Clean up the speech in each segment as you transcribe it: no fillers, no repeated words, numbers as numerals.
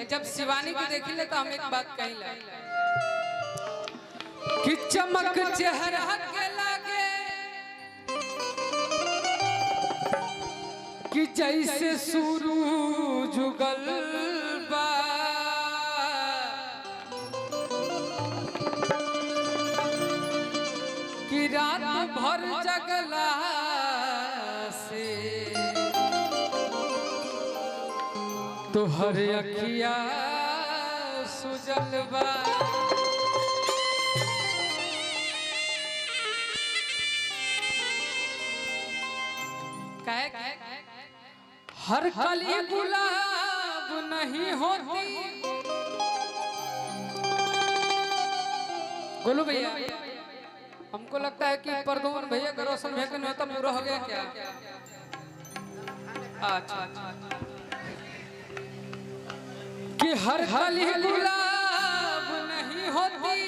कि जब शिवानी को देखिले तो हम एक बात कहिला कि चमक चेहरा के लागे कि जैसे सूरज उगल बा कि रात भर जगला से तोहर अखिया सुजल बा हर कली गुलाब नहीं होती। गोलू भैया हमको लगता है कि प्रदोमन भैया का रोशन भैया का न्योता पूरा हो गया क्या? अच्छा कि हर कली गुलाब नहीं होती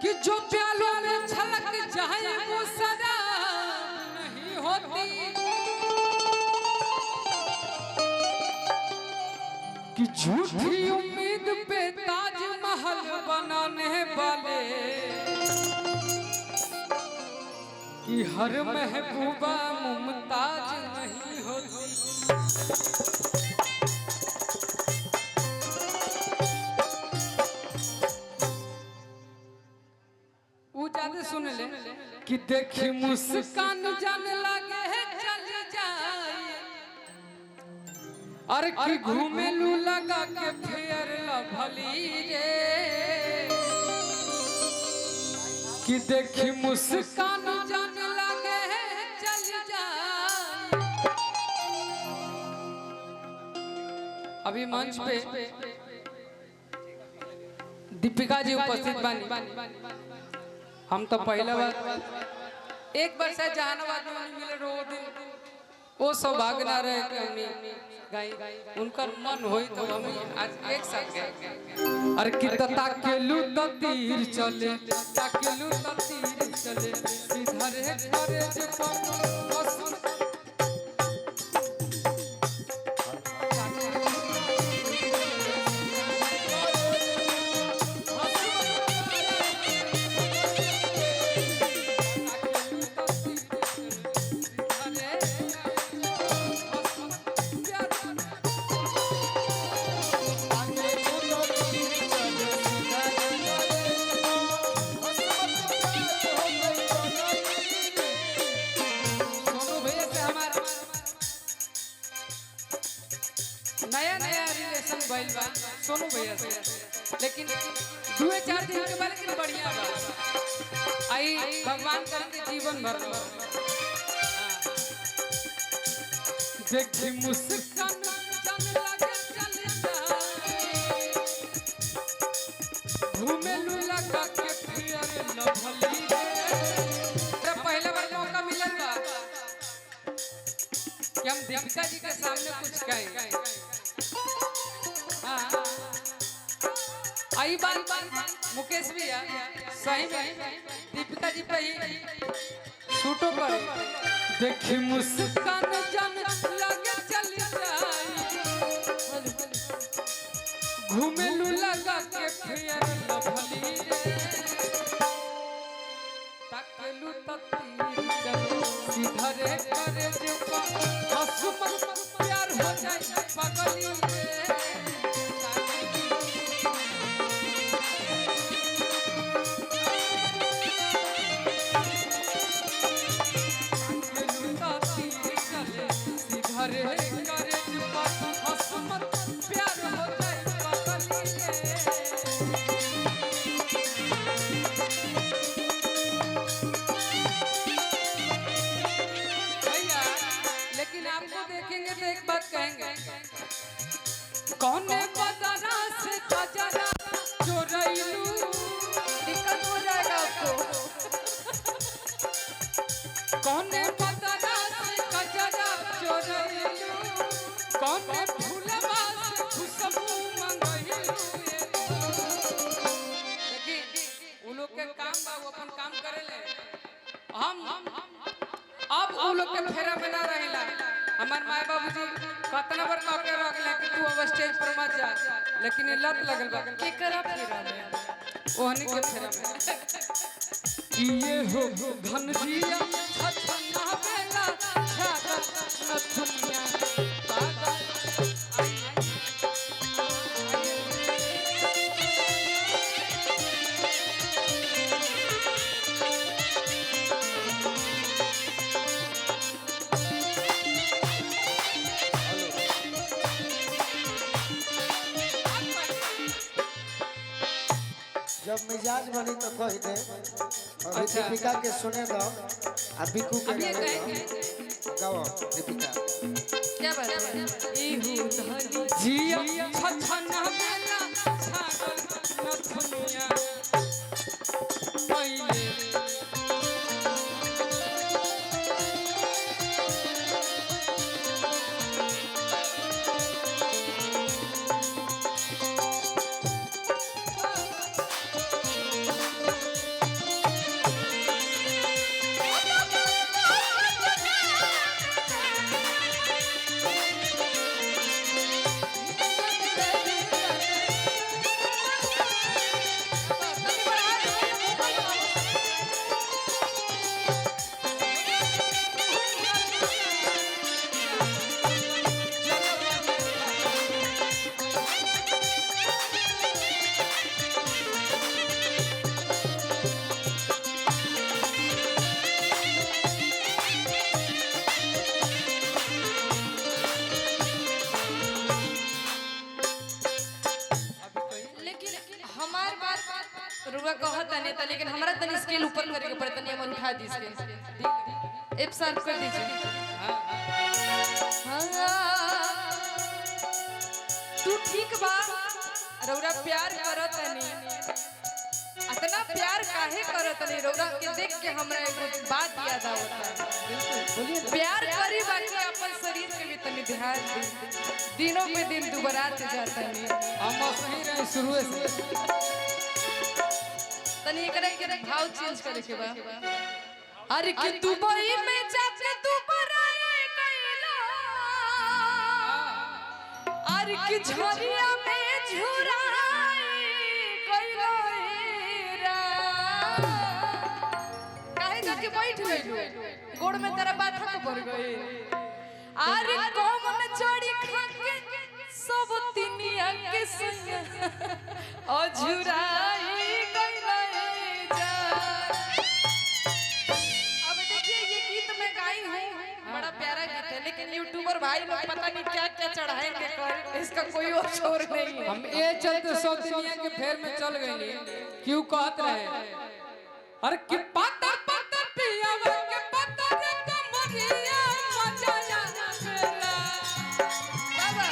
कि जो प्यालों में छलक जाए वो सदा नहीं होती कि झूठी उम्मीद पे ताजमहल बनाने वाले कि हर महबूबा मुमताज नहीं होती। वो ज्यादा सुन ले कि देखी मुस्कान जान लगे है चल जाए और कि घूमे लू लगा के फेर लभली रे कि देखी मुस्कान जान लगे है चल जाए। अभी मंच पे दीपिका जी उपस्थित बानी। हम तो पहला बार एक बार शायद जहानाबाद में मिले रो दिन वो सौभाग्य ना रहे कि हमने गाई उनका मन होई तो हम आज एक साथ गए। अरे कितना केलू तो तीर चले ताकेलू तो तीर चले इधर है करे जो नया नया रिलेशन भइल बा सोनू भैया से, लेकिन 2-4 दिन के बाद लेकिन बढ़िया बा। आई भगवान करेंगे जीवन भर देखी मुस्कान जान लगे चल जाए घूमे लू लगा के फिर लभली रे। पहला बार मौका मिलल बा कि हम दीपिका जी के सामने कुछ कहें। आई बात मुकेश भैया सही में दीपिका जी पे ही शूटो कर देखी मुस्कान जान लगे चल जाए घूमे लू लगा के फिर लभली रे ताकेलू तो तीर चले सीधा रे करे जो हंसमत प्यार हो जाए पगली रे। हरे करे हंसमत प्यार हो जाए पगली रे। भैया लेकिन आपको देखेंगे तो एक बात कहेंगे कौन बदरा से कजरा चोरैलू दिक्कत हो जाएगा आपको। कौन बदरा से कजरा चोरैलू कौन फूलवा से खुशबू मंगैलू। देखिए वो लोग के काम बा वो अपन काम करेले हम अब वो लोग के फेरा में ना रहेला। हमार माय बाबूजी कतना बार कह के रख ले कि तू अब अब स्टेज पर मत जा, लेकिन ये लत लगल बा के करा फेरा में ओहनी के फेरा में कि ये हो धन जिया छछना बेला छागल नथुनिया पागल जब मिजाज बनी तो कह दे और दीपिका के सुने दो आ बिकू के अब ये गाने कहेंगे दो। गाओ दीपिका क्या बात है इहु धनी जिया छछना बेला छागल नथुनिया पहिले हमार बात रुआ कहत तने त लेकिन हमरा तनी स्केल ऊपर करे के पड़े तनी हम उठा दी स्केल एफ शार्प कर दीजिए तू ठीक बा रौरा प्यार करत तनी इतना प्यार काहे करत तनी रौरा के देख के हमरा एगो बात याद आवता प्यार करी बाकी अपन शरीर के भी तनी ध्यान दी दिनों पे दिन दुबरात जाता नहीं हम सही रहे शुरू से तनी एकरा के भाव चेंज करे के बा अरे कि दुबई में जाके तू बराए कैला अरे कि झरिया में झुराए कैला रा काहे जाके बैठ गइलो गोड़ में तेरा बाथा पड़ गई अरे कौन चढ़ी खा के सब तिनिया के संग अझुराई गइला जा अब देखिए ये गीत मैं गाई हूँ बड़ा प्यारा गीत है लेकिन यूट्यूबर भाई लोग पता नहीं क्या क्या चढ़ाएंगे कर इसका कोई और शोर नहीं है हम ये चलते सौ दुनिया के फेर में चल गए क्यों कहत रहे अरे कि पाता पाता पिया के पाता रे कमरिया मजा ना मेरा बाबा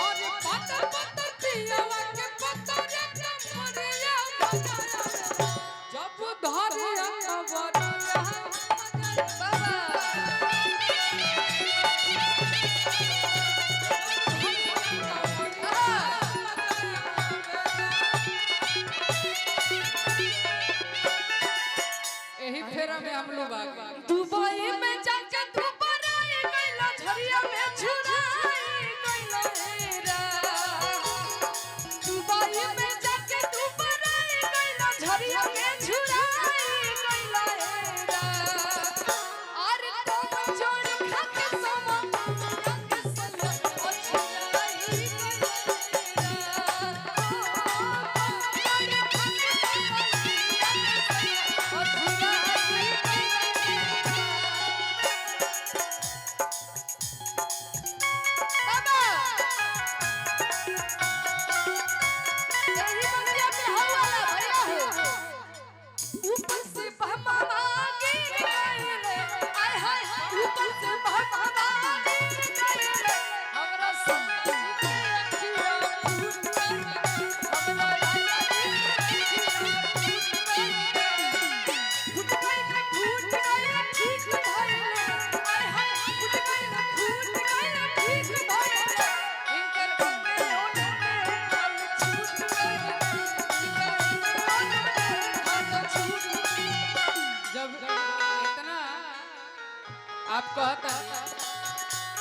और पाता पाता पिया के पाता रे कमरिया मजा ना जब धरिया कमरिया यही फेरा में हम लोग आ गए दुबई में जाके तू बराए कैला झरिया में झुराए कैला हेरा दुबई में जाके तू बराए कैला झरिया में झुराए कैला हेरा अरे तुम जोड़ खा के समा के संग अछुराई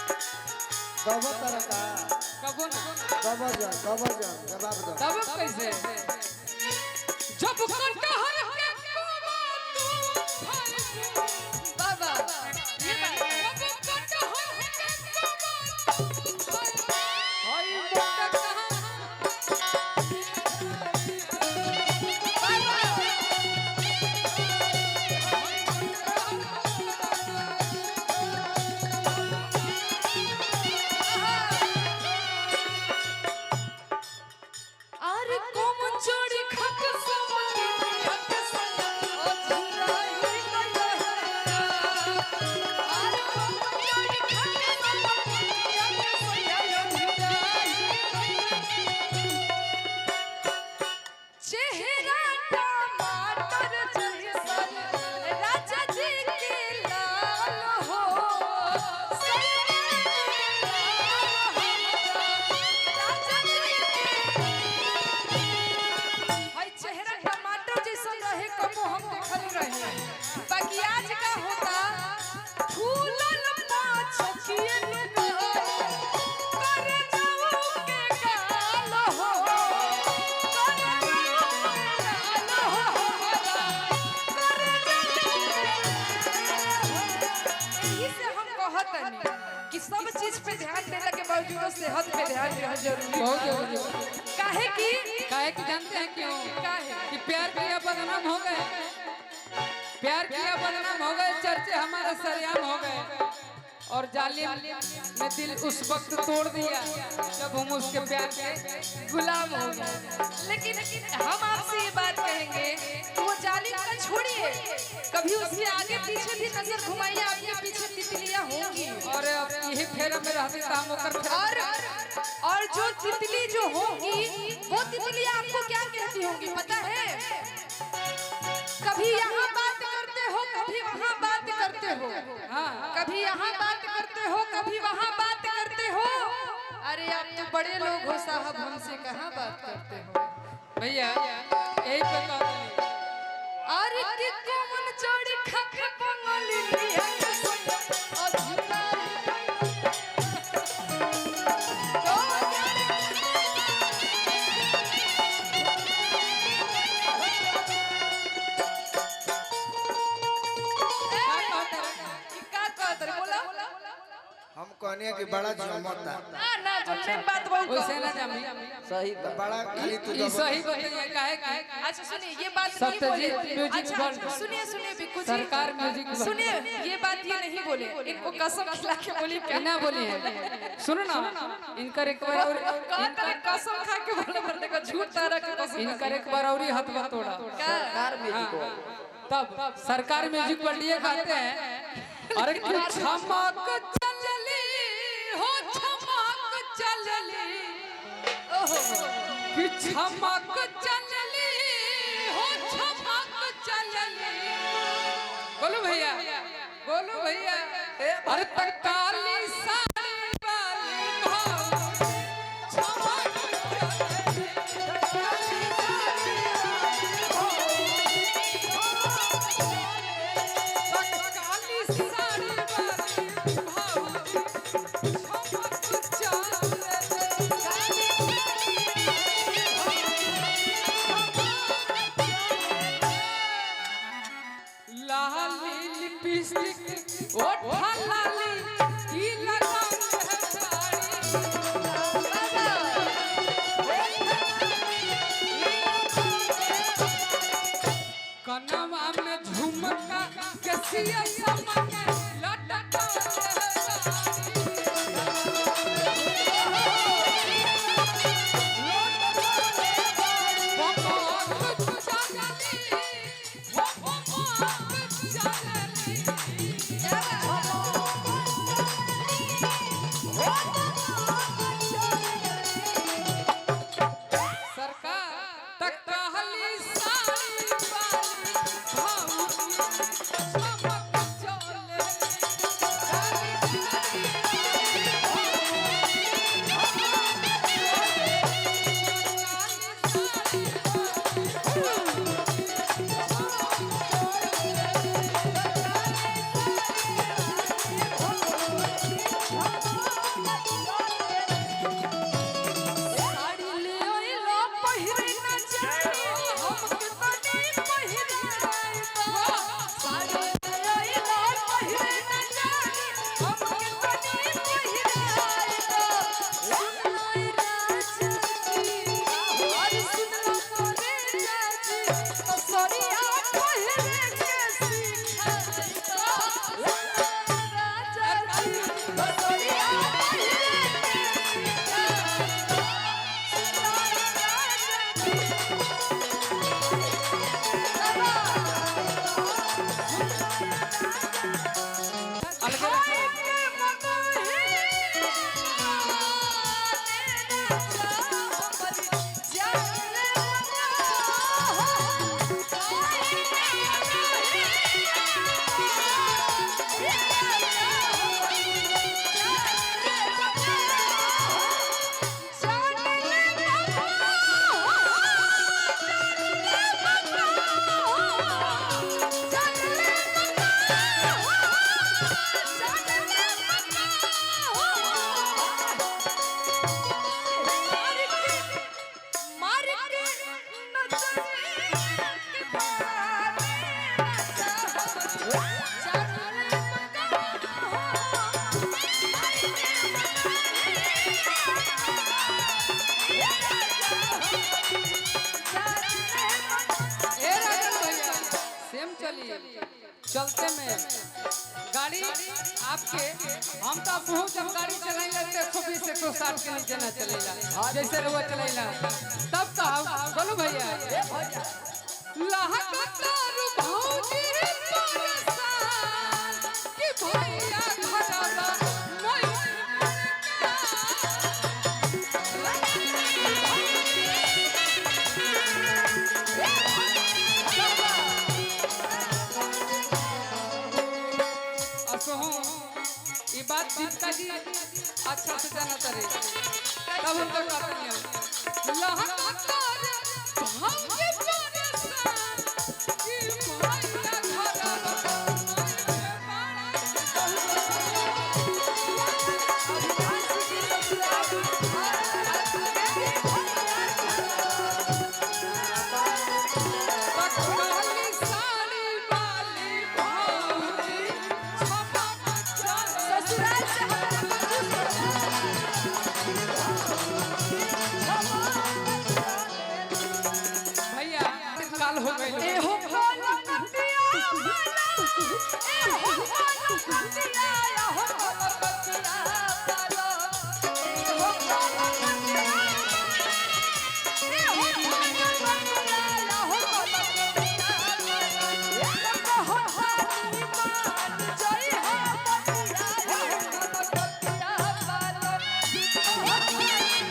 दबो तरह का कबो ना दबो जन जवाब दो तब कैसे जब कटहर के कोबा तू खाए बाबा ये बात जब कटहर के कोबा तू खाए ओए मोटा कहां अरे कोम चोरी खक समती खक ओ झुराई गया अरे कोम चोरी खक समती खक सोया झुराई चेहरा टमाटर जैसन राजा जी के लाल हो राजा जी भाई चेहरा टमाटर जैसा रहे कबो हम देखल रहे बाकी आज का होता फूलन पाछकिए गए करे जाऊ के गाल हो करे जाऊ के गाल हो करे यही से हम कहतनी कि सब चीज पे ध्यान देने के बावजूद सेहत पे ध्यान देना जरूरी बहुत है जरूरी काहे कि काहे कि जानते हैं क्यों काहे कि प्यार किया बदनाम हो गए प्यार किया बदनाम हो गए चर्चे हमारे सरेआम हो गए और जालिम ने दिल उस वक्त तोड़ दिया जब हम उसके प्यार के गुलाम हो गए लेकिन हम आपसे ये बात कहेंगे कि वो जालिम का छोड़िए कभी उसके आगे पीछे भी नजर घुमाइए आपके पीछे तितलियां होंगी और अब यही फेरा में रहते तो हम ओकर फेरा और जो तितली जो होंगी वो तितलियां आपको क्या कहती होंगी पता है कभी यहाँ बात करते हो कभी वहाँ बात करते हो हाँ कभी यहाँ बात करते हो कभी वहाँ बात करते हो अरे आप तो बड़े लोग हो साहब हमसे कहाँ बात करते हो भैया यही पे कहते अरे कि कोमल चोरी खख पंगली लिया के सोया और झूला का कहत रे बोला हम कहने कि बड़ा जमता ना जमने बात बहुत वैसे ना जामी सही बड़ा खाली तू ई सही बताइए काहे अच्छा सुनिए ये बात नहीं सप्तजीत बोले म्यूजिक अच्छा वर्ल्ड। सुनिए बिक्कू जी सरकार म्यूजिक वर्ल्ड। सुनिए ये बात ये नहीं बोले इनको कसम खिला के बोली क्या ना बोली है सुनो ना इनकर एक बार और कहता है कसम खा के बोले मरने का झूठ तारा के कसम इनकर एक बार और ही हाथ बा तोड़ा सरकार म्यूजिक हाँ, तब सरकार म्यूजिक वर्ल्ड ये कहते हैं अरे कि छमक चलली हो छमक चलली ओहो कि छमक चलली हो छमक चलली बोलो भैया अरे तक काली साड़ी वाली भाव छमक काली साड़ी वाली भाव छमक लाली लिपस्टिक ओठा लाली चलते में गाड़ी आपके हम तो बहुत जब गाड़ी चलाई लेते 120 160 के नीचे ना चलेगा जैसे रुआ चलेगा तब तो बोलो भैया लहकतार भौजी परेशान कि भैया घरवा मोई ये बात दीपिका जी अच्छा से जाना तरे तब उनको कहते हैं लहकतार भौजी परेशान कि भैया घरवा हो गई ए हो कोनो कतिया वाला ए हो कोनो कतिया या हो कोनो कतिया वाला ए हो कोनो कतिया ए हो कोनो कतिया या हो कोनो कतिया वाला हो हानी मान जई हो कतिया या हो कोनो कतिया वाला हो हानी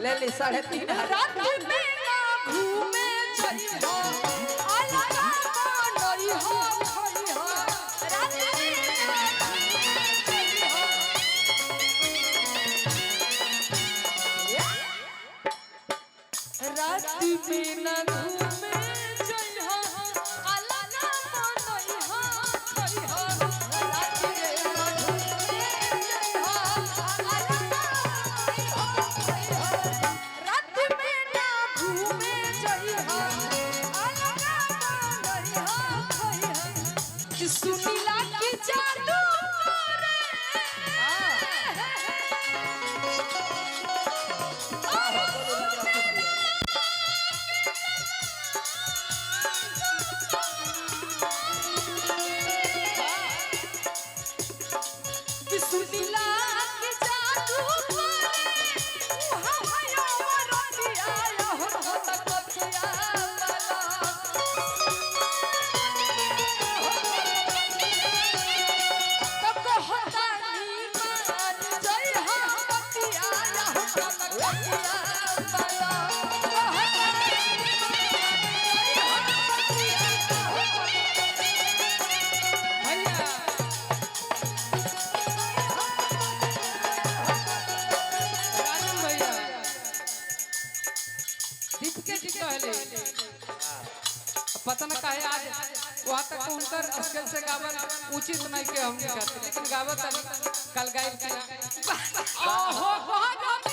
ले ले 3.5 रात में ना घूमे चली हो अलगा मनई हो खई हो रात में ना घूमे चली हो रात में ना घूमे चली हो अलगा मनई हो खई हो रात में ना घूमे चली हो अलगा मनई हो खई हो रात में ना घूमे चली हो अलगा मनई हो खई हो कि सुनीला की जादू करे कि सुनीला की जादू करे हमायो रतिया या हो तकतिया वाला तब होता नी मान जई हो तकतिया या हो तकतिया वाला होता नी मान जई हो तकतिया या हो भैया राजन भैया दीपिका जी कहले पता न काहे आज वहाँ तक उनकर स्केल से गावन उचित नहीं के हम नहीं कहते लेकिन गावत कल गायब किया ओहो बहुत